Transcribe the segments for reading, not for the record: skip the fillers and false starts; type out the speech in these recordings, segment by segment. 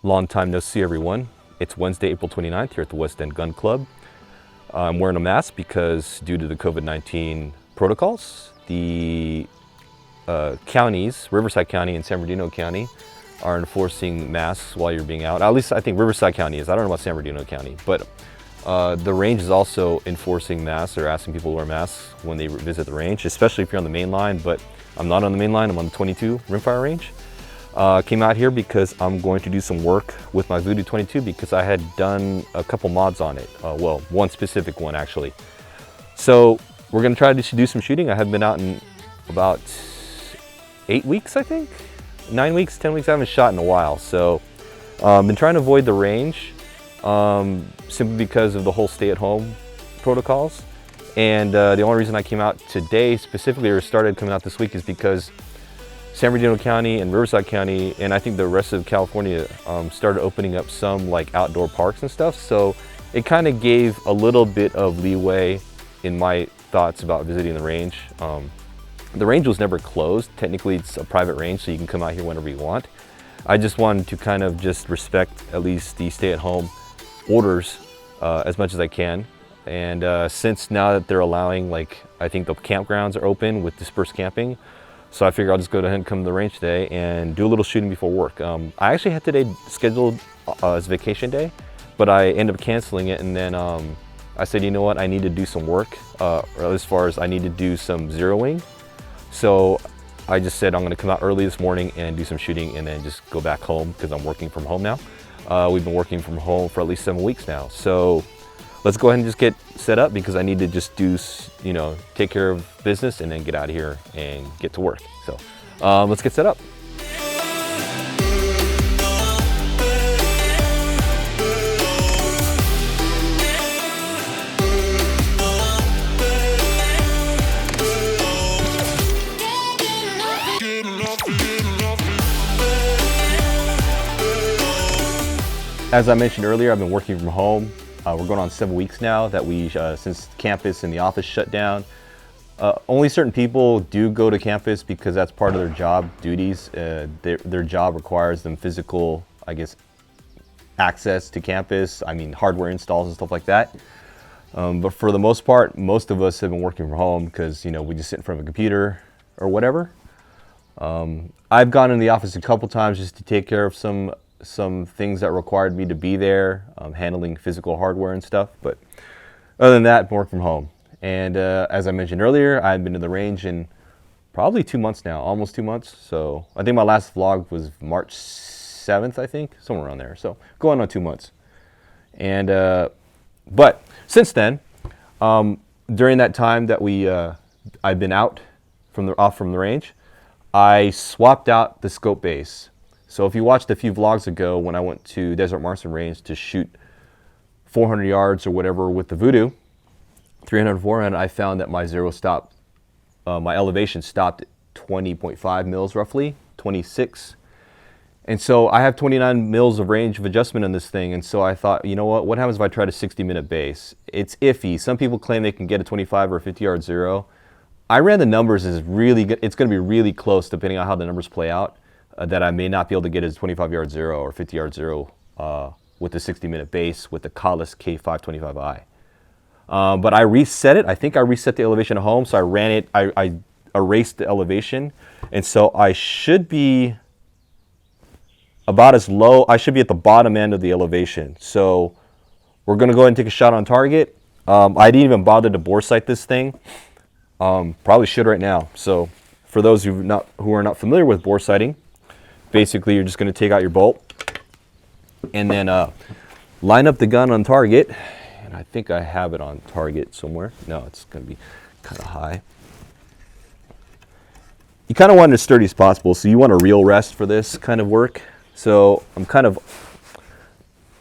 Long time no see, everyone. It's Wednesday, April 29th here at the West End Gun Club. I'm wearing a mask because due to the COVID-19 protocols, the counties, Riverside County and San Bernardino County, are enforcing masks while you're being out. At least I think Riverside County is. I don't know about San Bernardino County, but the range is also enforcing masks or asking people to wear masks when they visit the range, especially if you're on the main line, but I'm not on the main line, I'm on the 22 rimfire range. Came out here because I'm going to do some work with my Vudoo V-22 because I had done a couple mods on it. Well, one specific one actually. So we're gonna try to do some shooting. I haven't been out in about 8 weeks, I think. 9 weeks, 10 weeks, I haven't shot in a while. So been trying to avoid the range simply because of the whole stay-at-home protocols. And the only reason I came out today specifically, or started coming out this week, is because San Bernardino County and Riverside County, and I think the rest of California started opening up some like outdoor parks and stuff. So it kind of gave a little bit of leeway in my thoughts about visiting the range. The range was never closed. Technically it's a private range, so you can come out here whenever you want. I just wanted to kind of just respect at least the stay-at-home orders as much as I can. And since now that they're allowing, like, I think the campgrounds are open with dispersed camping, so I figure I'll just go ahead and come to the range today and do a little shooting before work. I actually had today scheduled as vacation day, but I ended up canceling it, and then I said, you know what, I need to do some work, or as far as I need to do some zeroing. So I just said I'm gonna come out early this morning and do some shooting and then just go back home because I'm working from home now. We've been working from home for at least 7 weeks now. So let's go ahead and just get set up because I need to just do, you know, take care of business and then get out of here and get to work. So let's get set up. As I mentioned earlier, I've been working from home. We're going on 7 weeks now that since campus and the office shut down. Only certain people do go to campus because that's part of their job duties. Their job requires them physical, I guess, access to campus. I mean, hardware installs and stuff like that. But for the most part, most of us have been working from home because, you know, we just sit in front of a computer or whatever. I've gone in the office a couple times just to take care of some things that required me to be there, handling physical hardware and stuff. But other than that, work from home. And as I mentioned earlier, I've been to the range in probably 2 months now, almost 2 months. So I think my last vlog was March 7th, I think, somewhere around there. So going on 2 months. And but since then, during that time that I've been off from the range, I swapped out the scope base. So if you watched a few vlogs ago when I went to Desert Marson Range to shoot 400 yards or whatever with the Vudoo, 300, 400, I found that my zero stopped, my elevation stopped at 20.5 mils roughly, 26. And so I have 29 mils of range of adjustment on this thing. And so I thought, you know what happens if I try to 60-minute base? It's iffy. Some people claim they can get a 25 or a 50-yard zero. I ran the numbers as really good. It's going to be really close depending on how the numbers play out. That I may not be able to get as 25-yard zero or 50-yard zero with the 60-minute base with the Collis K525i. But I reset it. I think I reset the elevation at home, so I ran it. I erased the elevation, and so I should be about as low. I should be at the bottom end of the elevation. So we're going to go ahead and take a shot on target. I didn't even bother to bore sight this thing. Probably should right now. So for those who are not familiar with bore sighting, basically, you're just going to take out your bolt and then line up the gun on target. And I think I have it on target somewhere. No, it's going to be kind of high. You kind of want it as sturdy as possible, so you want a real rest for this kind of work. So I'm kind of,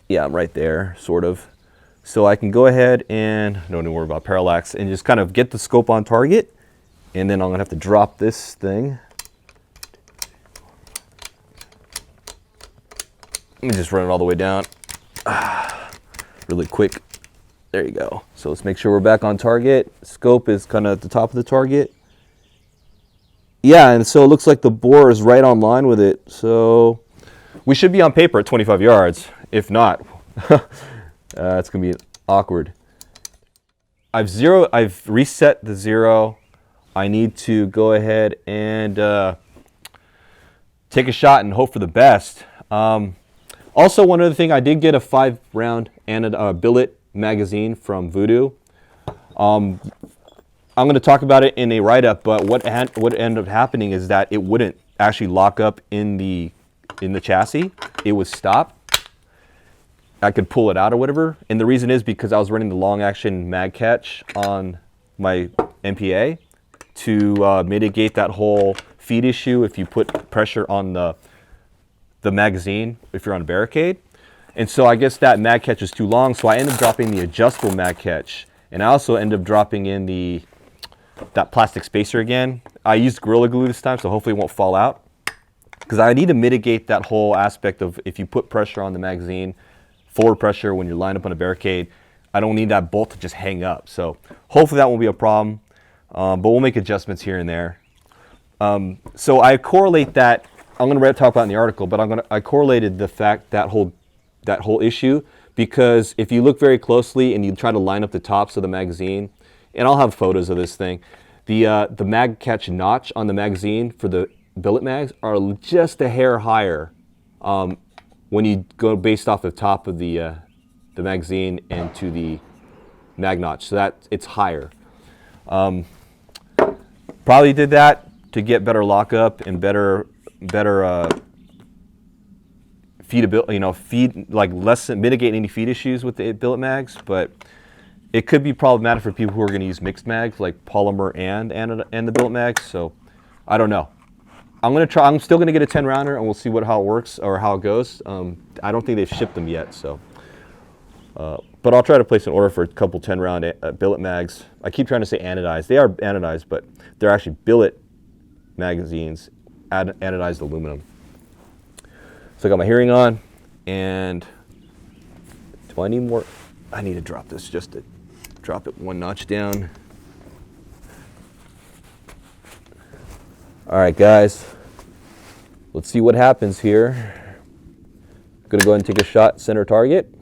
yeah, I'm right there, sort of. So I can go ahead and, don't even worry about parallax, and just kind of get the scope on target. And then I'm going to have to drop this thing. Let me just run it all the way down really quick. There you go. So let's make sure we're back on target. Scope is kind of at the top of the target. Yeah, and so it looks like the bore is right on line with it. So We should be on paper at 25 yards. If not, it's gonna be awkward. I've reset the zero. I need to go ahead and take a shot and hope for the best. Also, one other thing, I did get a 5-round billet magazine from Vudoo. I'm going to talk about it in a write-up, but what ended up happening is that it wouldn't actually lock up in the chassis. It would stop. I could pull it out or whatever, and the reason is because I was running the long-action mag catch on my MPA to mitigate that whole feed issue if you put pressure on the magazine if you're on a barricade. And so I guess that mag catch was too long, so I ended up dropping the adjustable mag catch, and I also ended up dropping in that plastic spacer again. I used Gorilla Glue this time, so hopefully it won't fall out, because I need to mitigate that whole aspect of if you put pressure on the magazine, forward pressure when you're lined up on a barricade, I don't need that bolt to just hang up. So hopefully that won't be a problem, but we'll make adjustments here and there. So I correlate that, I'm going to talk about it in the article, but I correlated the fact that whole issue, because if you look very closely and you try to line up the tops of the magazine, and I'll have photos of this thing, the mag catch notch on the magazine for the billet mags are just a hair higher when you go based off the top of the magazine and to the mag notch, so that it's higher. Probably did that to get better lockup and better feedability, mitigate any feed issues with the billet mags, but it could be problematic for people who are going to use mixed mags like polymer and the billet mags. So I don't know. I'm still going to get a 10-rounder, and we'll see how it works or how it goes. I don't think they've shipped them yet, so. But I'll try to place an order for a couple 10-round billet mags. I keep trying to say anodized. They are anodized, but they're actually billet magazines, anodized aluminum. So I got my hearing on, and do I need more? I need to drop this just to drop it one notch down. All right, guys, let's see what happens here. I'm gonna go ahead and take a shot, center target.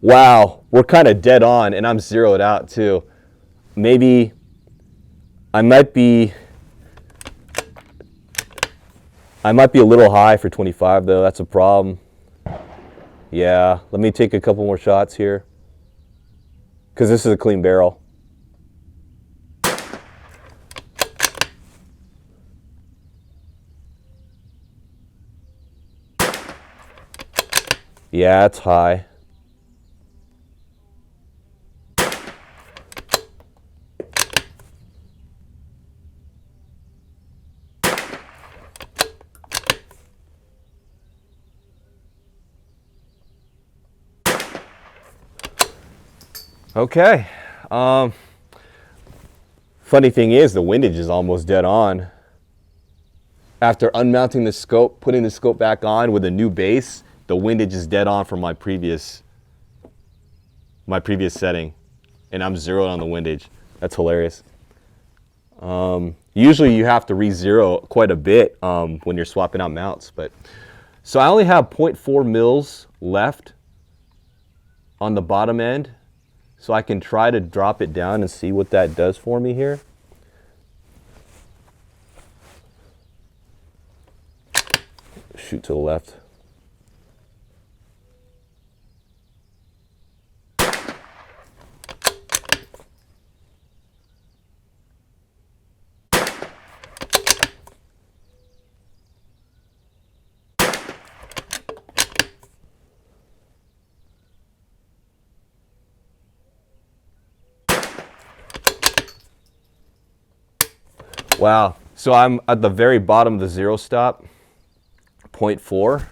Wow, we're kind of dead on, and I'm zeroed out too. Maybe I might be a little high for 25 though. That's a problem. Yeah, let me take a couple more shots here, because this is a clean barrel. Yeah, it's high. Okay. Funny thing is, the windage is almost dead on. After unmounting the scope, putting the scope back on with a new base, the windage is dead on from my previous setting, and I'm zeroed on the windage. That's hilarious. Usually you have to re-zero quite a bit when you're swapping out mounts, but so I only have 0.4 mils left on the bottom end. So I can try to drop it down and see what that does for me here. Shoot to the left. Wow, so I'm at the very bottom of the zero stop, 0.4,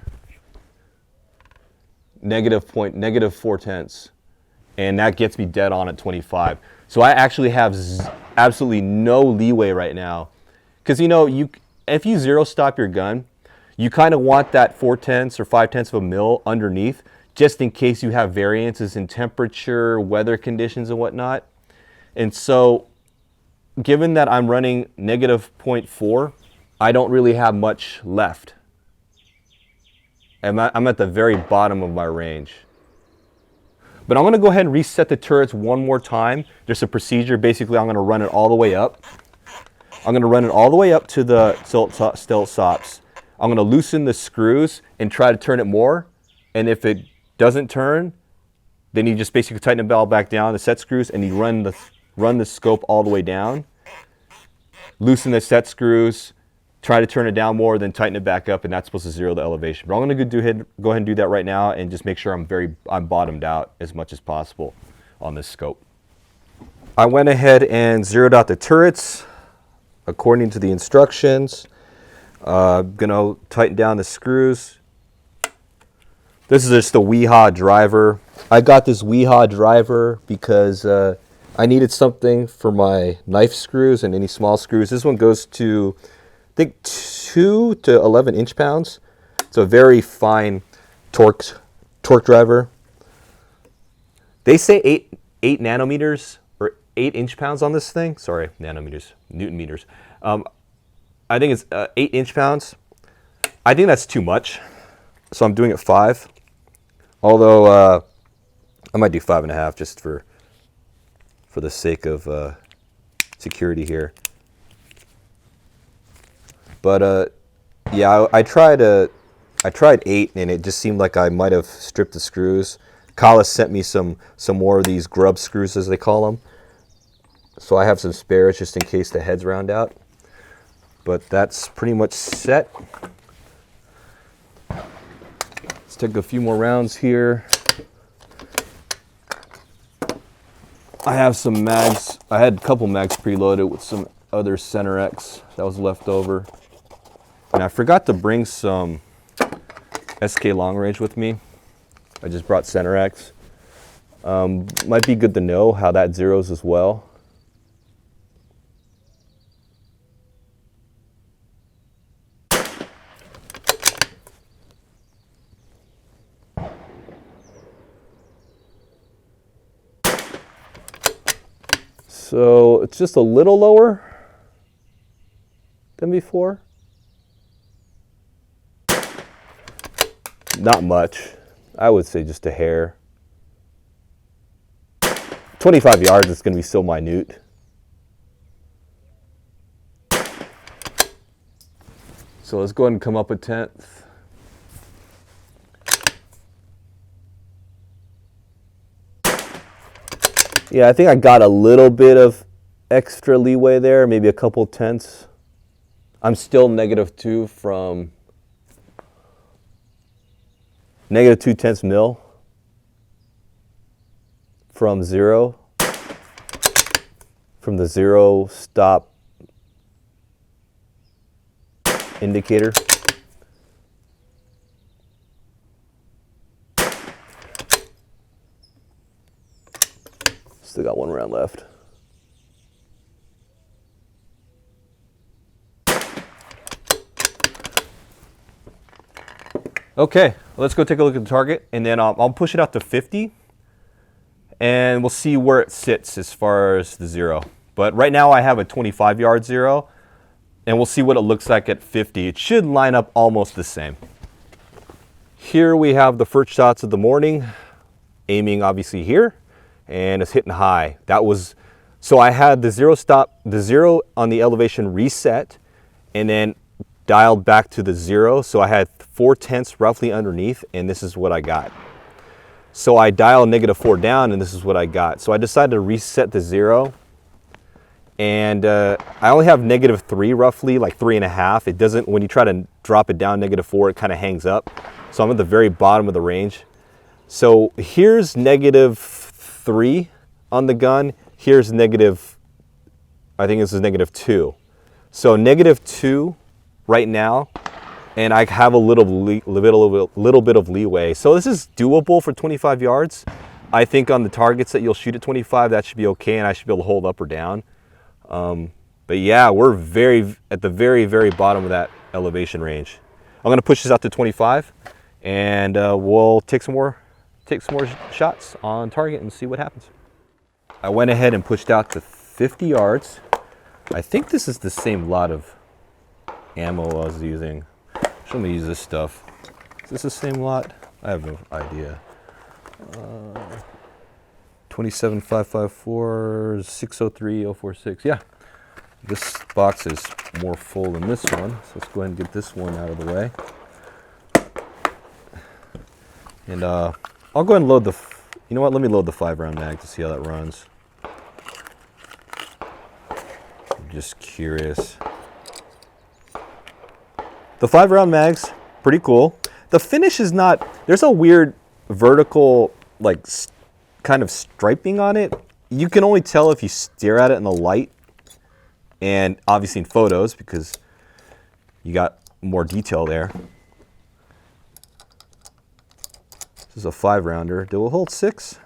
negative 0.4, and that gets me dead on at 25. So I actually have absolutely no leeway right now, because if you zero stop your gun, you kind of want that 0.4 or 0.5 of a mil underneath, just in case you have variances in temperature, weather conditions, and whatnot. And so given that I'm running negative 0.4, I don't really have much left. I'm at the very bottom of my range. But I'm gonna go ahead and reset the turrets one more time. Just a procedure. Basically, I'm gonna run it all the way up. I'm gonna run it all the way up to the stilt stops. I'm gonna loosen the screws and try to turn it more. And if it doesn't turn, then you just basically tighten the valve back down, the set screws, and you run the scope all the way down. Loosen the set screws, try to turn it down more, then tighten it back up, and that's supposed to zero the elevation. But I'm gonna go ahead and do that right now and just make sure I'm bottomed out as much as possible on this scope. I went ahead and zeroed out the turrets according to the instructions. Gonna tighten down the screws. This is just the WEHA driver. I got this WEHA driver because I needed something for my knife screws and any small screws. This one goes to, I think, 2 to 11 inch-pounds. It's a very fine torque driver. They say 8 nanometers or 8 inch-pounds on this thing. Sorry, nanometers, Newton meters. I think it's 8 inch-pounds. I think that's too much, so I'm doing it 5. Although I might do 5.5 just for the sake of security here. But yeah, I tried 8, and it just seemed like I might have stripped the screws. Collis sent me some more of these grub screws, as they call them. So I have some spares just in case the heads round out. But that's pretty much set. Let's take a few more rounds here. I have some mags. I had a couple mags preloaded with some other Center X that was left over. And I forgot to bring some SK long range with me. I just brought Center X. Might be good to know how that zeros as well. So it's just a little lower than before. Not much. I would say just a hair. 25 yards is going to be so minute. So let's go ahead and come up a tenth. Yeah, I think I got a little bit of extra leeway there, maybe a couple tenths. I'm still -2 from -2/10 mil from zero, from the zero stop indicator. Still got one round left. Okay, let's go take a look at the target, and then I'll push it out to 50, and we'll see where it sits as far as the zero. But right now I have a 25-yard zero, and we'll see what it looks like at 50. It should line up almost the same. Here we have the first shots of the morning, aiming obviously here, and it's hitting high. That was, so I had the zero on the elevation reset, and then dialed back to the zero. So I had 4/10 roughly underneath, and this is what I got. So I dialed -4 down, and this is what I got. So I decided to reset the zero, and I only have -3 roughly, like 3.5. It doesn't, when you try to drop it down -4, it kind of hangs up. So I'm at the very bottom of the range. So here's -3 on the gun. Here's I think this is -2. So -2 right now, and I have a little bit of leeway. So this is doable for 25 yards. I think on the targets that you'll shoot at 25, that should be okay, and I should be able to hold up or down. But yeah, we're at the very bottom of that elevation range. I'm gonna push this out to 25, and we'll take some more shots on target and see what happens. I went ahead and pushed out to 50 yards. I think this is the same lot of ammo I was using. Let me use this stuff. Is this the same lot? I have no idea. 27554 603046. Yeah, this box is more full than this one, so let's go ahead and get this one out of the way. And I'll go ahead and load the, you know what, let me load the 5-round mag to see how that runs. I'm just curious. The 5-round mag's pretty cool. The finish is not, there's a weird vertical, like, kind of striping on it. You can only tell if you stare at it in the light, and obviously in photos because you got more detail there. This is a 5-rounder. Do it hold 6?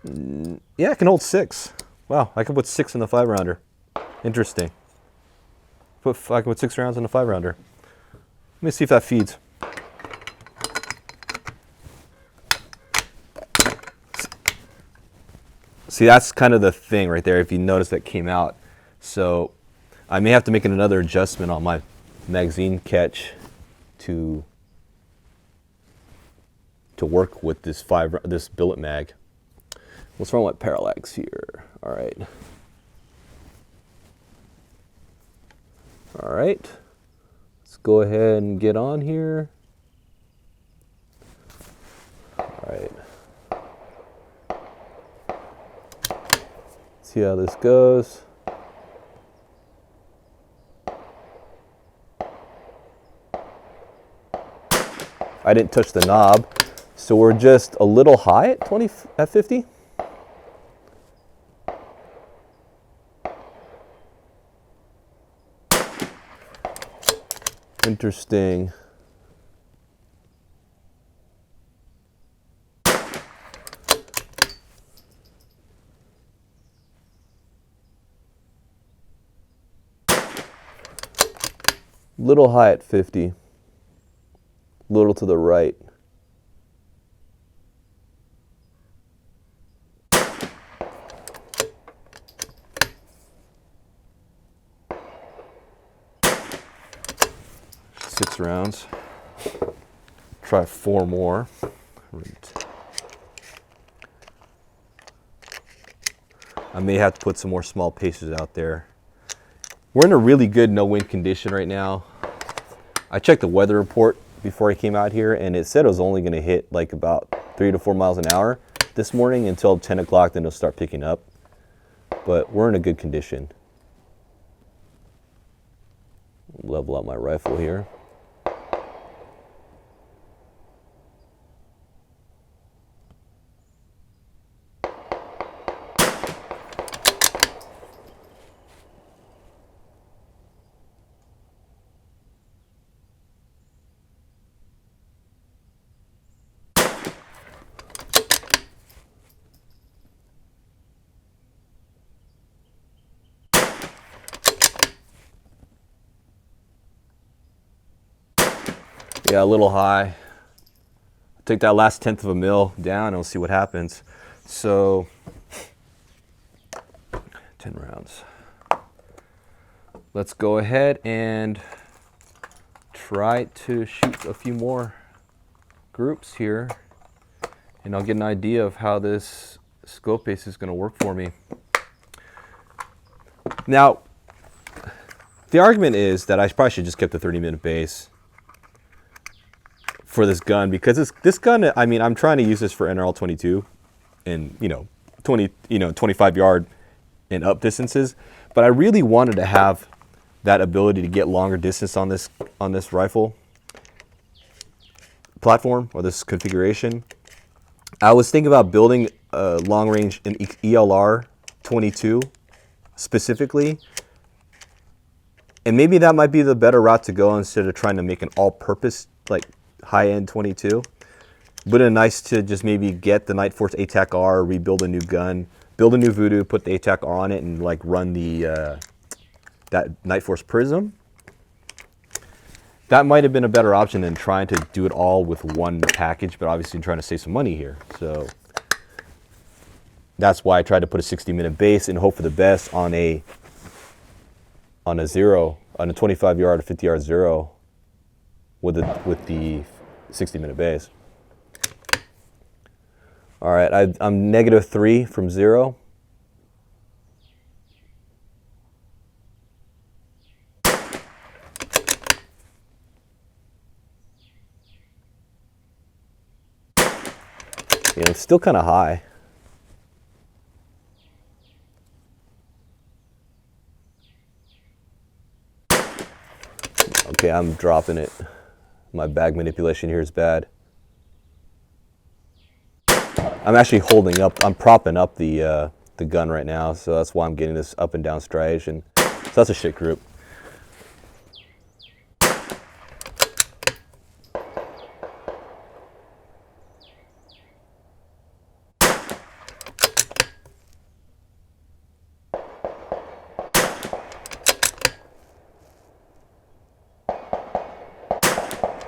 Yeah, it can hold 6. Wow, I can put 6 in the 5-rounder. Interesting. I can put 6 rounds in the 5-rounder. Let me see if that feeds. See, that's kind of the thing right there, if you notice that came out. So I may have to make another adjustment on my magazine catch to work with this billet mag. What's wrong with parallax here? All right. All right. Let's go ahead and get on here. All right. See how this goes. I didn't touch the knob, so we're just a little high at 50. Interesting. Little high at 50. Little to the right. Six rounds. Try 4 more. I may have to put some more small pacers out there. We're in a really good no wind condition right now. I checked the weather report before I came out here, and it said it was only going to hit like about 3 to 4 miles an hour this morning until 10 o'clock, then it'll start picking up. But we're in a good condition. Level out my rifle here. Yeah, a little high. Take that last 1/10 of a mil down and we'll see what happens. So, 10 rounds. Let's go ahead and try to shoot a few more groups here, and I'll get an idea of how this scope base is going to work for me. Now, the argument is that I probably should just keep the 30-minute base for this gun, because this gun, I mean, I'm trying to use this for NRL 22 and 25 yard and up distances, but I really wanted to have that ability to get longer distance on this rifle platform or this configuration. I was thinking about building a long range an ELR 22 specifically, and maybe that might be the better route to go instead of trying to make an all-purpose like high-end 22. But it's nice to just maybe get the Night Force ATAC R, rebuild a new gun, build a new Vudoo, put the ATAC R on it, and like run the that Night Force Prism. That might have been a better option than trying to do it all with one package, but obviously trying to save some money here. So That's why I tried to put a 60-minute base and hope for the best on a zero, on a 25-yard or 50-yard zero with the 60-minute base. All right, I'm -3 from zero. Yeah, it's still kind of high. Okay, I'm dropping it. My bag manipulation here is bad. I'm actually holding up, I'm propping up the gun right now, so that's why I'm getting this up and down striation. So that's a shit group.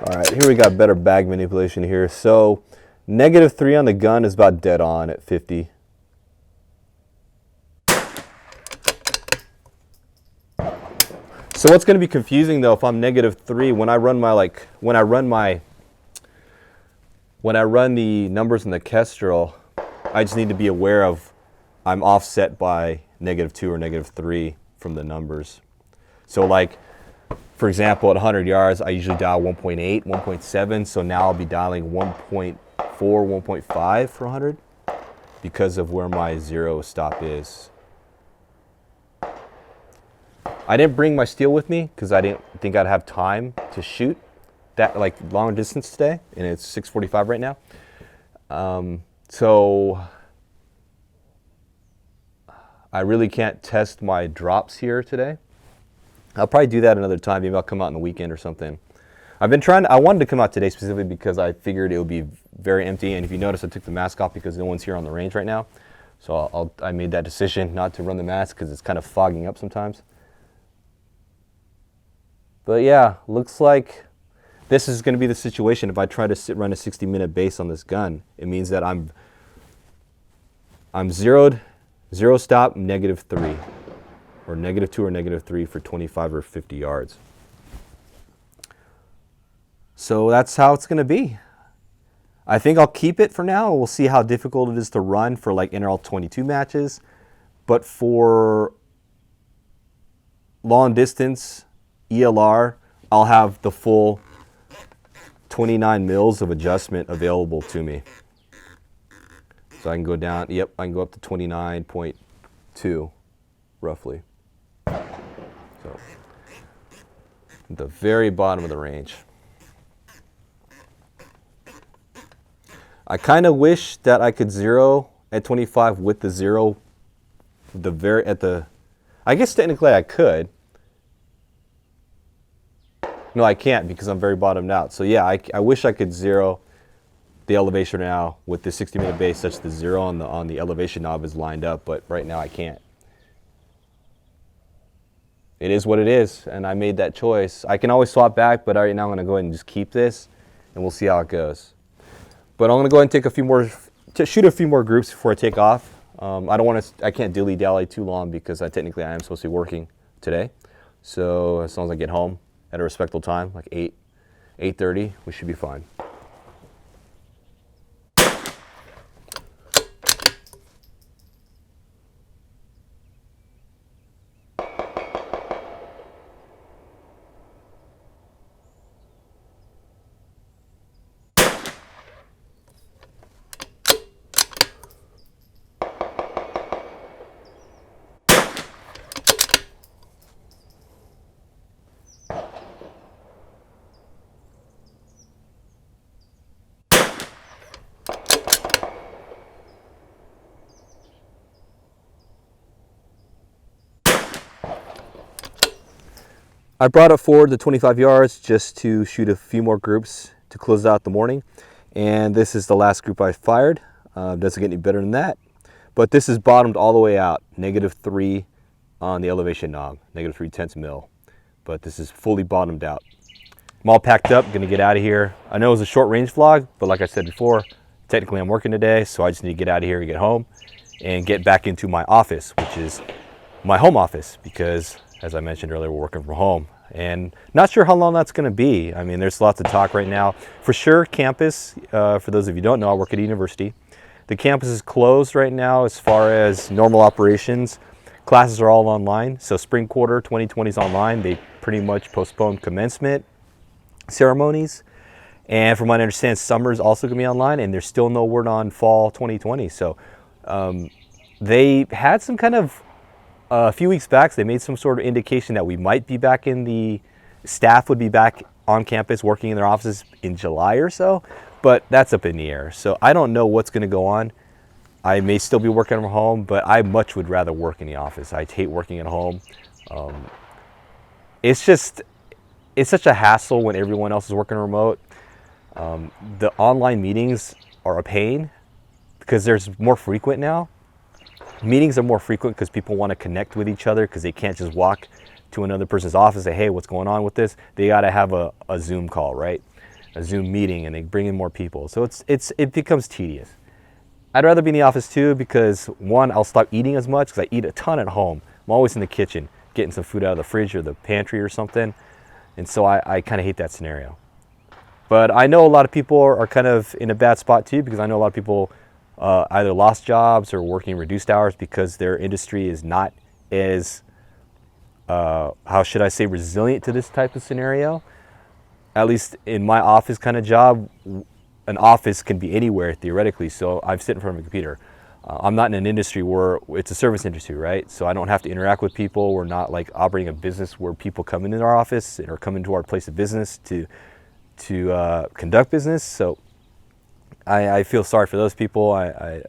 All right, here we got better bag manipulation here. So -3 on the gun is about dead on at 50. So what's going to be confusing though, if I'm -3, when I run the numbers in the Kestrel, I just need to be aware of I'm offset by -2 or -3 from the numbers. So like, for example, at 100 yards, I usually dial 1.8, 1.7. So now I'll be dialing 1.4, 1.5 for 100 because of where my zero stop is. I didn't bring my steel with me because I didn't think I'd have time to shoot that like long distance today, and it's 6:45 right now. So I really can't test my drops here today. I'll probably do that another time. Maybe I'll come out on the weekend or something. I've been trying. I wanted to come out today specifically because I figured it would be very empty. And if you notice, I took the mask off because no one's here on the range right now. So I made that decision not to run the mask because it's kind of fogging up sometimes. But yeah, looks like this is going to be the situation if I try to run a 60-minute base on this gun. It means that I'm zeroed, zero stop, -3. Or -2 or -3 for 25 or 50 yards. So that's how it's going to be. I think I'll keep it for now. We'll see how difficult it is to run for like NRL 22 matches. But for long distance ELR, I'll have the full 29 mils of adjustment available to me. So I can go down, yep, I can go up to 29.2 roughly. So at the very bottom of the range. I kind of wish that I could zero at 25 with the zero, I guess technically I could. No, I can't because I'm very bottomed out. So yeah, I wish I could zero the elevation now with the 60-minute base such the zero on the elevation knob is lined up, but right now I can't. It is what it is, and I made that choice. I can always swap back, but right now I'm going to go ahead and just keep this, and we'll see how it goes. But I'm going to go ahead and take shoot a few more groups before I take off. I can't dilly-dally too long because I am supposed to be working today. So as long as I get home at a respectable time, like 8:30, we should be fine. I brought it forward to 25 yards just to shoot a few more groups to close out the morning. And this is the last group I fired. Doesn't get any better than that. But this is bottomed all the way out. -3 on the elevation knob, -3/10 mil. But this is fully bottomed out. I'm all packed up, gonna get out of here. I know it was a short range vlog, but like I said before, technically I'm working today, so I just need to get out of here and get home. and get back into my office, which is my home office, because as I mentioned earlier, we're working from home. And not sure how long that's going to be. I mean, there's lots of talk right now. For sure, campus, for those of you who don't know, I work at a university. The campus is closed right now as far as normal operations. Classes are all online. So spring quarter 2020 is online. They pretty much postponed commencement ceremonies. And from what I understand, summer is also going to be online, and there's still no word on fall 2020. So they had some kind of, a few weeks back, they made some sort of indication that we might be back in the, staff would be back on campus working in their offices in July or so, but that's up in the air. So I don't know what's going to go on. I may still be working from home, but I much would rather work in the office. I hate working at home. It's such a hassle when everyone else is working remote. The online meetings are a pain because there's more frequent now. Meetings are more frequent because people want to connect with each other because they can't just walk to another person's office and say, hey, what's going on with this? They got to have a Zoom call, right? A Zoom meeting, and they bring in more people. So it becomes tedious. I'd rather be in the office too because, one, I'll stop eating as much because I eat a ton at home. I'm always in the kitchen getting some food out of the fridge or the pantry or something. And so I kind of hate that scenario. But I know a lot of people are kind of in a bad spot too, because I know a lot of people either lost jobs or working reduced hours because their industry is not as, how should I say, resilient to this type of scenario. At least in my office kind of job, an office can be anywhere theoretically. So I'm sitting in front of a computer. I'm not in an industry where it's a service industry, right? So I don't have to interact with people. We're not like operating a business where people come into our office or come into our place of business to conduct business. So I feel sorry for those people. I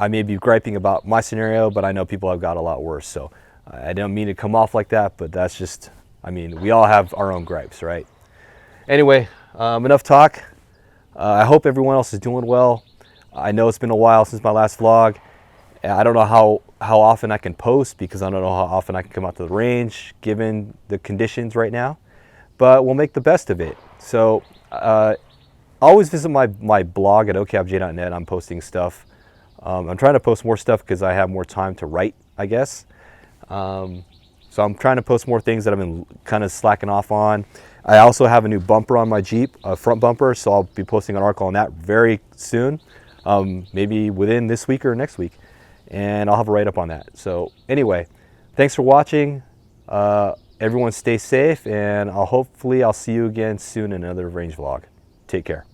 may be griping about my scenario, but I know people have got a lot worse. So I don't mean to come off like that, but that's just, I mean, we all have our own gripes, right? Anyway, enough talk. I hope everyone else is doing well. I know it's been a while since my last vlog. I don't know how often I can post because I don't know how often I can come out to the range given the conditions right now, but we'll make the best of it. So always visit my blog at okabj.net. I'm posting stuff. I'm trying to post more stuff because I have more time to write, I guess. So I'm trying to post more things that I've been kind of slacking off on. I also have a new bumper on my Jeep, a front bumper, so I'll be posting an article on that very soon, maybe within this week or next week, and I'll have a write-up on that. So anyway, thanks for watching. Everyone stay safe, and hopefully I'll see you again soon in another range vlog. Take care.